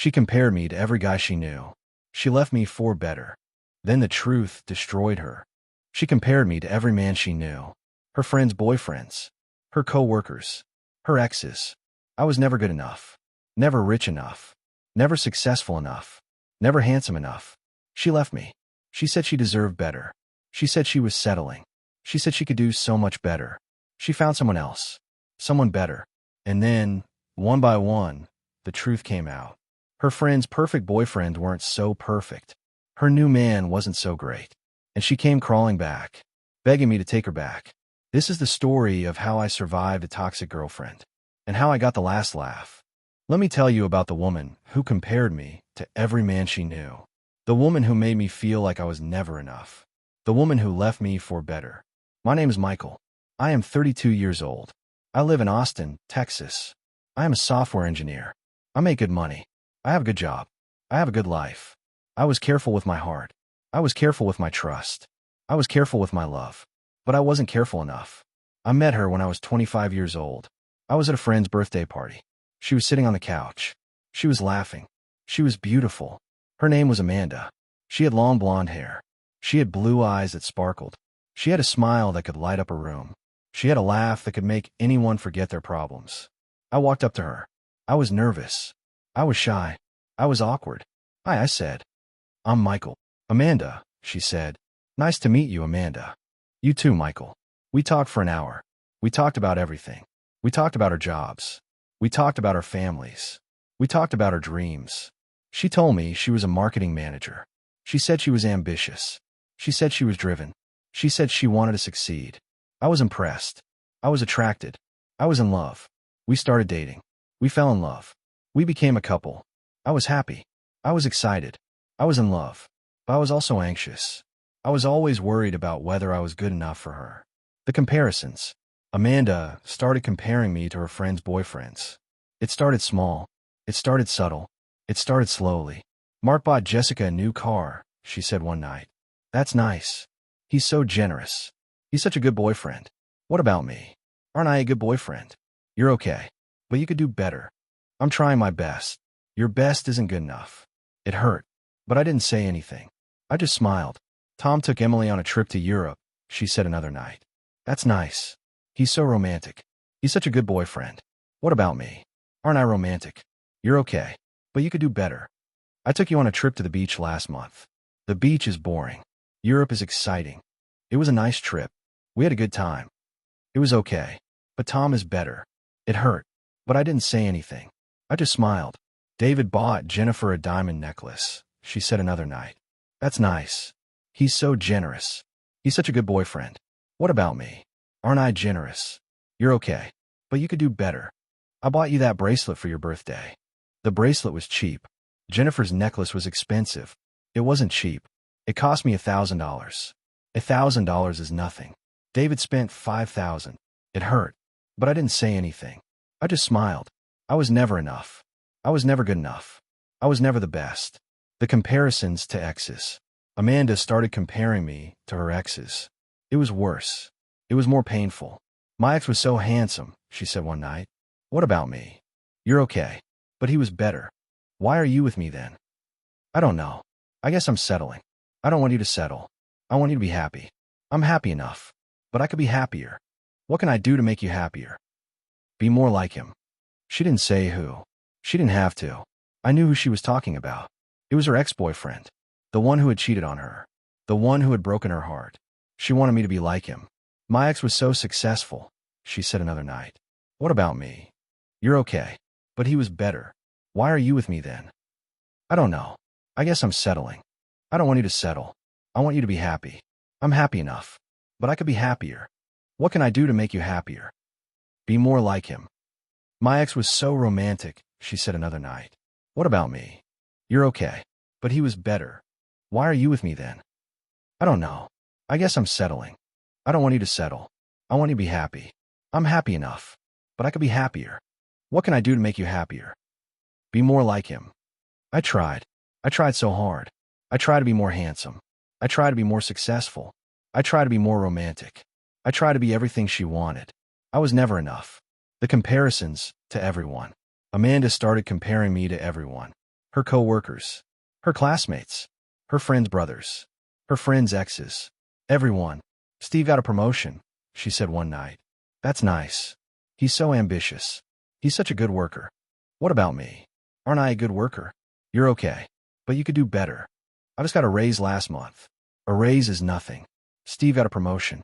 She compared me to every guy she knew. She left me for better. Then the truth destroyed her. She compared me to every man she knew. Her friends' boyfriends. Her coworkers. Her exes. I was never good enough. Never rich enough. Never successful enough. Never handsome enough. She left me. She said she deserved better. She said she was settling. She said she could do so much better. She found someone else. Someone better. And then, one by one, the truth came out. Her friends' perfect boyfriends weren't so perfect. Her new man wasn't so great. And she came crawling back, begging me to take her back. This is the story of how I survived a toxic girlfriend, and how I got the last laugh. Let me tell you about the woman who compared me to every man she knew. The woman who made me feel like I was never enough. The woman who left me for better. My name is Michael. I am 32 years old. I live in Austin, Texas. I am a software engineer. I make good money. I have a good job. I have a good life. I was careful with my heart. I was careful with my trust. I was careful with my love. But I wasn't careful enough. I met her when I was 25 years old. I was at a friend's birthday party. She was sitting on the couch. She was laughing. She was beautiful. Her name was Amanda. She had long blonde hair. She had blue eyes that sparkled. She had a smile that could light up a room. She had a laugh that could make anyone forget their problems. I walked up to her. I was nervous. I was shy. I was awkward. Hi, I said. I'm Michael. Amanda, she said. Nice to meet you, Amanda. You too, Michael. We talked for an hour. We talked about everything. We talked about our jobs. We talked about our families. We talked about our dreams. She told me she was a marketing manager. She said she was ambitious. She said she was driven. She said she wanted to succeed. I was impressed. I was attracted. I was in love. We started dating. We fell in love. We became a couple. I was happy. I was excited. I was in love. But I was also anxious. I was always worried about whether I was good enough for her. The comparisons. Amanda started comparing me to her friends' boyfriends. It started small. It started subtle. It started slowly. Mark bought Jessica a new car, she said one night. That's nice. He's so generous. He's such a good boyfriend. What about me? Aren't I a good boyfriend? You're okay. But you could do better. I'm trying my best. Your best isn't good enough. It hurt. But I didn't say anything. I just smiled. Tom took Emily on a trip to Europe, she said another night. That's nice. He's so romantic. He's such a good boyfriend. What about me? Aren't I romantic? You're okay. But you could do better. I took you on a trip to the beach last month. The beach is boring. Europe is exciting. It was a nice trip. We had a good time. It was okay. But Tom is better. It hurt. But I didn't say anything. I just smiled. David bought Jennifer a diamond necklace, she said another night. That's nice. He's so generous. He's such a good boyfriend. What about me? Aren't I generous? You're okay. But you could do better. I bought you that bracelet for your birthday. The bracelet was cheap. Jennifer's necklace was expensive. It wasn't cheap. It cost me $1,000. $1,000 is nothing. David spent $5,000. It hurt. But I didn't say anything. I just smiled. I was never enough. I was never good enough. I was never the best. The comparisons to exes. Amanda started comparing me to her exes. It was worse. It was more painful. My ex was so handsome, she said one night. What about me? You're okay. But he was better. Why are you with me then? I don't know. I guess I'm settling. I don't want you to settle. I want you to be happy. I'm happy enough. But I could be happier. What can I do to make you happier? Be more like him. She didn't say who. She didn't have to. I knew who she was talking about. It was her ex-boyfriend. The one who had cheated on her. The one who had broken her heart. She wanted me to be like him. My ex was so successful, she said another night. What about me? You're okay. But he was better. Why are you with me then? I don't know. I guess I'm settling. I don't want you to settle. I want you to be happy. I'm happy enough. But I could be happier. What can I do to make you happier? Be more like him. My ex was so romantic, she said another night. What about me? You're okay. But he was better. Why are you with me then? I don't know. I guess I'm settling. I don't want you to settle. I want you to be happy. I'm happy enough. But I could be happier. What can I do to make you happier? Be more like him. I tried. I tried so hard. I tried to be more handsome. I tried to be more successful. I tried to be more romantic. I tried to be everything she wanted. I was never enough. The comparisons to everyone. Amanda started comparing me to everyone. her coworkers, her classmates, her friends' brothers, her friends' exes, everyone. Steve got a promotion, she said one night. That's nice. He's so ambitious. He's such a good worker. What about me? Aren't I a good worker? You're okay, but you could do better. I just got a raise last month. A raise is nothing. Steve got a promotion.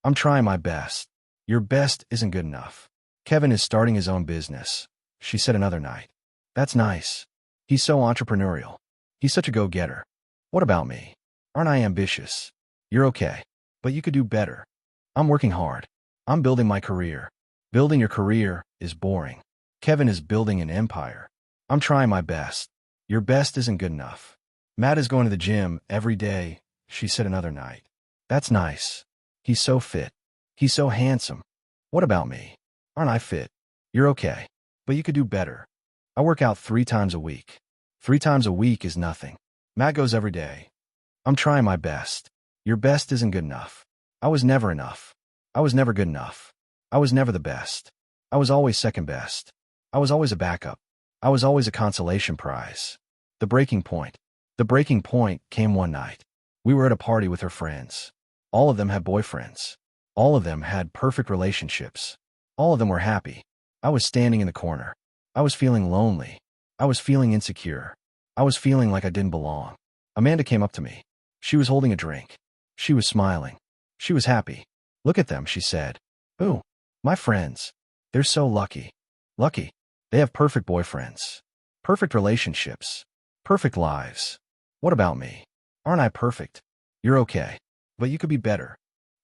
I'm trying my best. Your best isn't good enough. Kevin is starting his own business, she said another night. That's nice. He's so entrepreneurial. He's such a go-getter. What about me? Aren't I ambitious? You're okay, but you could do better. I'm working hard. I'm building my career. Building your career is boring. Kevin is building an empire. I'm trying my best. Your best isn't good enough. Matt is going to the gym every day, she said another night. That's nice. He's so fit. He's so handsome. What about me? Aren't I fit? You're okay, but you could do better. I work out 3 times a week. 3 times a week is nothing. Matt goes every day. I'm trying my best. Your best isn't good enough. I was never enough. I was never good enough. I was never the best. I was always second best. I was always a backup. I was always a consolation prize. The breaking point. The breaking point came one night. We were at a party with her friends. All of them had boyfriends. All of them had perfect relationships. All of them were happy. I was standing in the corner. I was feeling lonely. I was feeling insecure. I was feeling like I didn't belong. Amanda came up to me. She was holding a drink. She was smiling. She was happy. Look at them, she said. Ooh, my friends. They're so lucky. Lucky. They have perfect boyfriends. Perfect relationships. Perfect lives. What about me? Aren't I perfect? You're okay, but you could be better.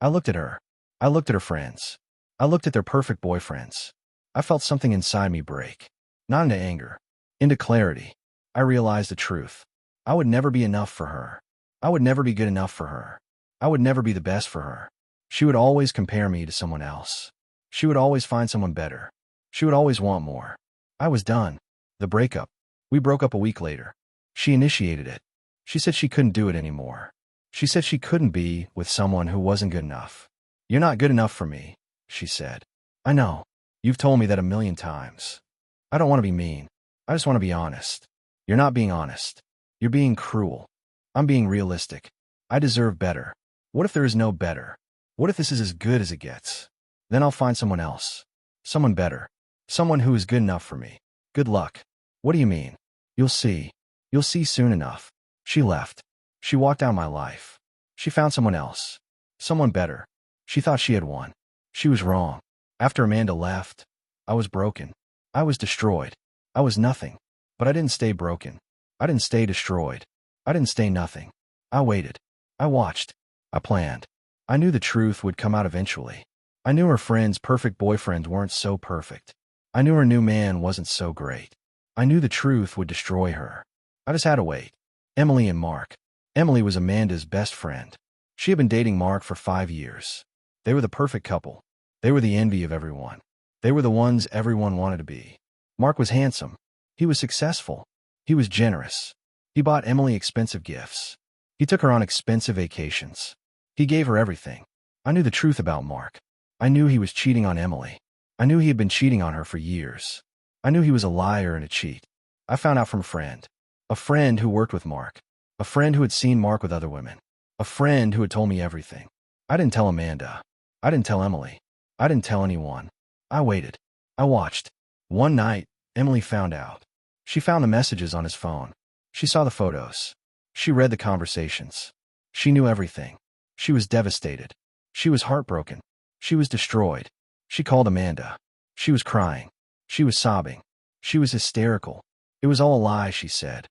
I looked at her. I looked at her friends. I looked at their perfect boyfriends. I felt something inside me break. Not into anger. Into clarity. I realized the truth. I would never be enough for her. I would never be good enough for her. I would never be the best for her. She would always compare me to someone else. She would always find someone better. She would always want more. I was done. The breakup. We broke up a week later. She initiated it. She said she couldn't do it anymore. She said she couldn't be with someone who wasn't good enough. You're not good enough for me, she said. I know. You've told me that a million times. I don't want to be mean. I just want to be honest. You're not being honest. You're being cruel. I'm being realistic. I deserve better. What if there is no better? What if this is as good as it gets? Then I'll find someone else. Someone better. Someone who is good enough for me. Good luck. What do you mean? You'll see. You'll see soon enough. She left. She walked down my life. She found someone else. Someone better. She thought she had won. She was wrong. After Amanda left, I was broken. I was destroyed. I was nothing. But I didn't stay broken. I didn't stay destroyed. I didn't stay nothing. I waited. I watched. I planned. I knew the truth would come out eventually. I knew her friends' perfect boyfriends weren't so perfect. I knew her new man wasn't so great. I knew the truth would destroy her. I just had to wait. Emily and Mark. Emily was Amanda's best friend. She had been dating Mark for 5 years. They were the perfect couple. They were the envy of everyone. They were the ones everyone wanted to be. Mark was handsome. He was successful. He was generous. He bought Emily expensive gifts. He took her on expensive vacations. He gave her everything. I knew the truth about Mark. I knew he was cheating on Emily. I knew he had been cheating on her for years. I knew he was a liar and a cheat. I found out from a friend who worked with Mark, a friend who had seen Mark with other women, a friend who had told me everything. I didn't tell Amanda. I didn't tell Emily. I didn't tell anyone. I waited. I watched. One night, Emily found out. She found the messages on his phone. She saw the photos. She read the conversations. She knew everything. She was devastated. She was heartbroken. She was destroyed. She called Amanda. She was crying. She was sobbing. She was hysterical. It was all a lie, she said.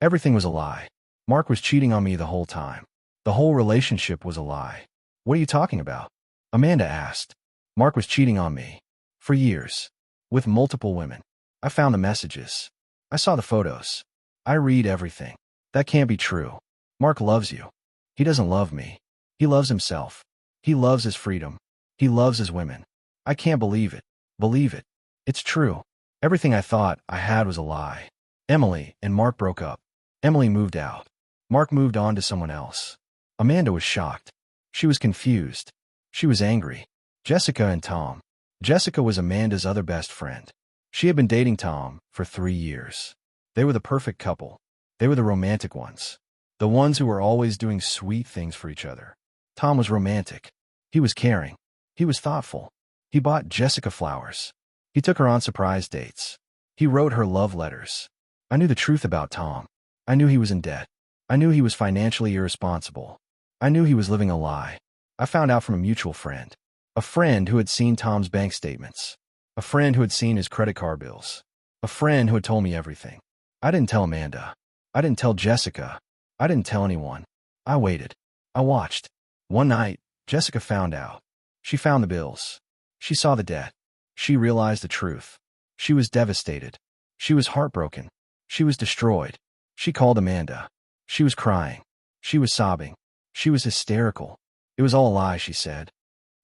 Everything was a lie. Mark was cheating on me the whole time. The whole relationship was a lie. What are you talking about? Amanda asked. Mark was cheating on me. For years. With multiple women. I found the messages. I saw the photos. I read everything. That can't be true. Mark loves you. He doesn't love me. He loves himself. He loves his freedom. He loves his women. I can't believe it. Believe it. It's true. Everything I thought I had was a lie. Emily and Mark broke up. Emily moved out. Mark moved on to someone else. Amanda was shocked. She was confused. She was angry. Jessica and Tom. Jessica was Amanda's other best friend. She had been dating Tom for 3 years. They were the perfect couple. They were the romantic ones. The ones who were always doing sweet things for each other. Tom was romantic. He was caring. He was thoughtful. He bought Jessica flowers. He took her on surprise dates. He wrote her love letters. I knew the truth about Tom. I knew he was in debt. I knew he was financially irresponsible. I knew he was living a lie. I found out from a mutual friend. A friend who had seen Tom's bank statements. A friend who had seen his credit card bills. A friend who had told me everything. I didn't tell Amanda. I didn't tell Jessica. I didn't tell anyone. I waited. I watched. One night, Jessica found out. She found the bills. She saw the debt. She realized the truth. She was devastated. She was heartbroken. She was destroyed. She called Amanda. She was crying. She was sobbing. She was hysterical. It was all a lie, she said.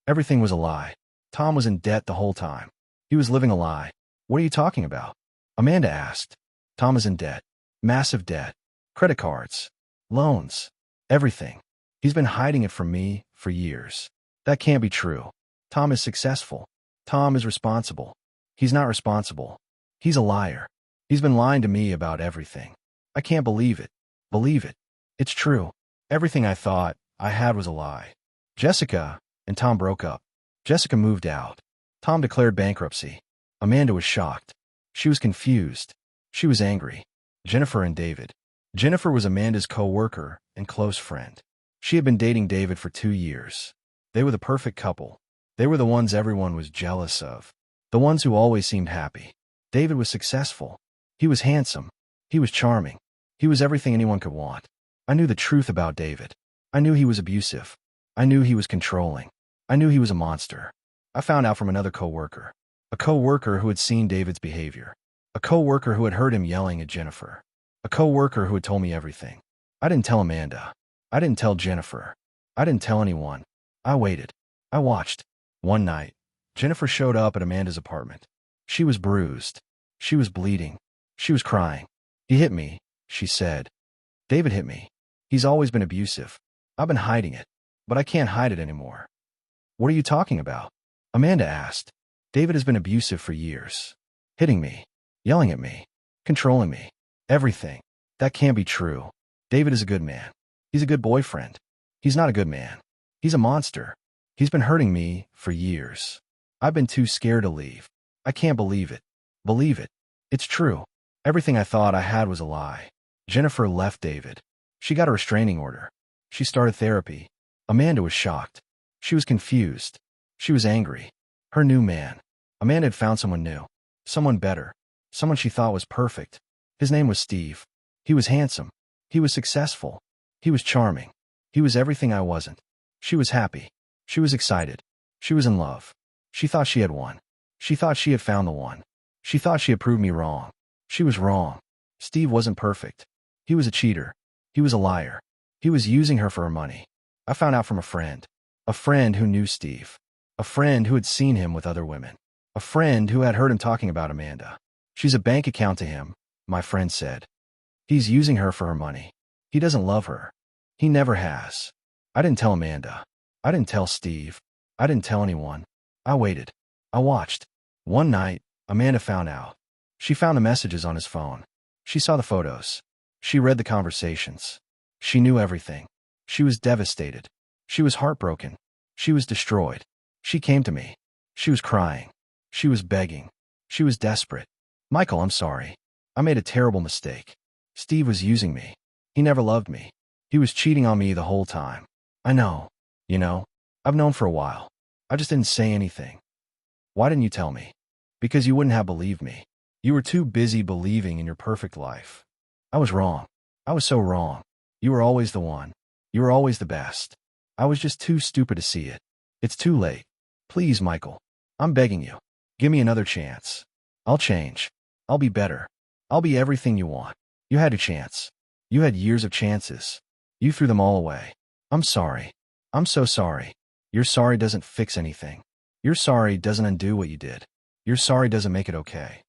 Everything was a lie. Tom was in debt the whole time. He was living a lie. What are you talking about? Amanda asked. Tom is in debt. Massive debt. Credit cards. Loans. Everything. He's been hiding it from me for years. That can't be true. Tom is successful. Tom is responsible. He's not responsible. He's a liar. He's been lying to me about everything. I can't believe it. Believe it. It's true. Everything I thought I had was a lie. Jessica and Tom broke up. Jessica moved out. Tom declared bankruptcy. Amanda was shocked. She was confused. She was angry. Jennifer and David. Jennifer was Amanda's co-worker and close friend. She had been dating David for 2 years. They were the perfect couple. They were the ones everyone was jealous of. The ones who always seemed happy. David was successful. He was handsome. He was charming. He was everything anyone could want. I knew the truth about David. I knew he was abusive. I knew he was controlling. I knew he was a monster. I found out from another co-worker. A co-worker who had seen David's behavior. A co-worker who had heard him yelling at Jennifer. A co-worker who had told me everything. I didn't tell Amanda. I didn't tell Jennifer. I didn't tell anyone. I waited. I watched. One night, Jennifer showed up at Amanda's apartment. She was bruised. She was bleeding. She was crying. He hit me, she said. David hit me. He's always been abusive. I've been hiding it, but I can't hide it anymore. What are you talking about? Amanda asked. David has been abusive for years. Hitting me. Yelling at me. Controlling me. Everything. That can't be true. David is a good man. He's a good boyfriend. He's not a good man. He's a monster. He's been hurting me for years. I've been too scared to leave. I can't believe it. Believe it. It's true. Everything I thought I had was a lie. Jennifer left David. She got a restraining order. She started therapy. Amanda was shocked. She was confused. She was angry. Her new man. Amanda had found someone new. Someone better. Someone she thought was perfect. His name was Steve. He was handsome. He was successful. He was charming. He was everything I wasn't. She was happy. She was excited. She was in love. She thought she had won. She thought she had found the one. She thought she had proved me wrong. She was wrong. Steve wasn't perfect. He was a cheater. He was a liar. He was using her for her money. I found out from a friend. A friend who knew Steve. A friend who had seen him with other women. A friend who had heard him talking about Amanda. She's a bank account to him, my friend said. He's using her for her money. He doesn't love her. He never has. I didn't tell Amanda. I didn't tell Steve. I didn't tell anyone. I waited. I watched. One night, Amanda found out. She found the messages on his phone. She saw the photos. She read the conversations. She knew everything. She was devastated. She was heartbroken. She was destroyed. She came to me. She was crying. She was begging. She was desperate. Michael, I'm sorry. I made a terrible mistake. Steve was using me. He never loved me. He was cheating on me the whole time. I know. You know, I've known for a while. I just didn't say anything. Why didn't you tell me? Because you wouldn't have believed me. You were too busy believing in your perfect life. I was wrong. I was so wrong. You were always the one. You were always the best. I was just too stupid to see it. It's too late. Please, Michael. I'm begging you. Give me another chance. I'll change. I'll be better. I'll be everything you want. You had a chance. You had years of chances. You threw them all away. I'm sorry. I'm so sorry. Your sorry doesn't fix anything. Your sorry doesn't undo what you did. Your sorry doesn't make it okay.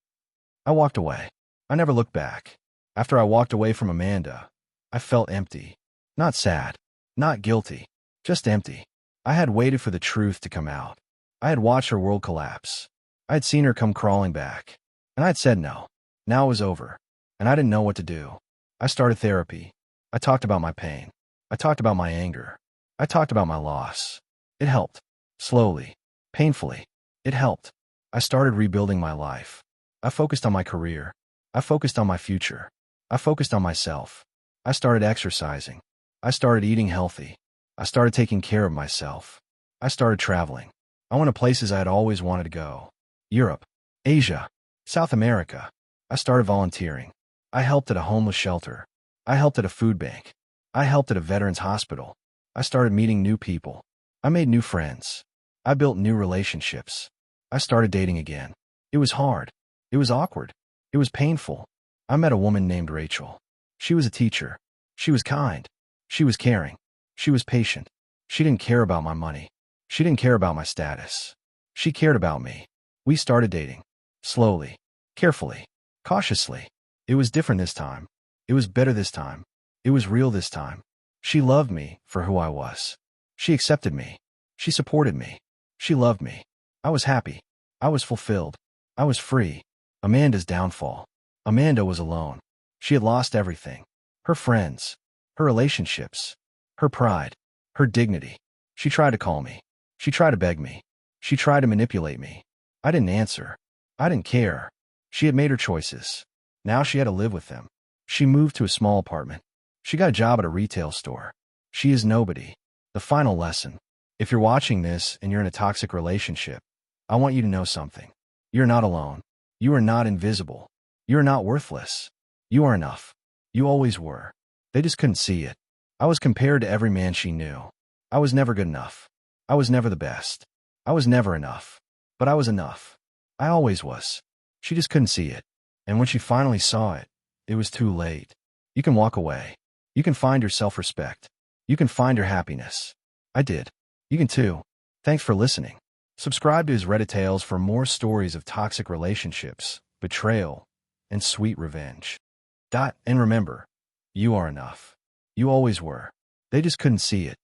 I walked away. I never looked back. After I walked away from Amanda, I felt empty. Not sad. Not guilty. Just empty. I had waited for the truth to come out. I had watched her world collapse. I had seen her come crawling back. And I had said no. Now it was over. and I didn't know what to do. I started therapy. I talked about my pain. I talked about my anger. I talked about my loss. It helped. Slowly. Painfully. It helped. I started rebuilding my life. I focused on my career. I focused on my future. I focused on myself. I started exercising. I started eating healthy. I started taking care of myself. I started traveling. I went to places I had always wanted to go. Europe, Asia, South America. I started volunteering. I helped at a homeless shelter. I helped at a food bank. I helped at a veterans hospital. I started meeting new people. I made new friends. I built new relationships. I started dating again. It was hard. It was awkward. It was painful. I met a woman named Rachel. She was a teacher. She was kind. She was caring. She was patient. She didn't care about my money. She didn't care about my status. She cared about me. We started dating. Slowly. Carefully. Cautiously. It was different this time. It was better this time. It was real this time. She loved me for who I was. She accepted me. She supported me. She loved me. I was happy. I was fulfilled. I was free. Amanda's downfall. Amanda was alone. She had lost everything. Her friends. Her relationships. Her pride. Her dignity. She tried to call me. She tried to beg me. She tried to manipulate me. I didn't answer. I didn't care. She had made her choices. Now she had to live with them. She moved to a small apartment. She got a job at a retail store. She is nobody. The final lesson. If you're watching this and you're in a toxic relationship, I want you to know something. You're not alone. You are not invisible. You are not worthless. You are enough. You always were. They just couldn't see it. I was compared to every man she knew. I was never good enough. I was never the best. I was never enough. But I was enough. I always was. She just couldn't see it. And when she finally saw it, it was too late. You can walk away. You can find your self-respect. You can find your happiness. I did. You can too. Thanks for listening. Subscribe to his Reddit Tales for more stories of toxic relationships, betrayal, and sweet revenge. And remember, you are enough. You always were. They just couldn't see it.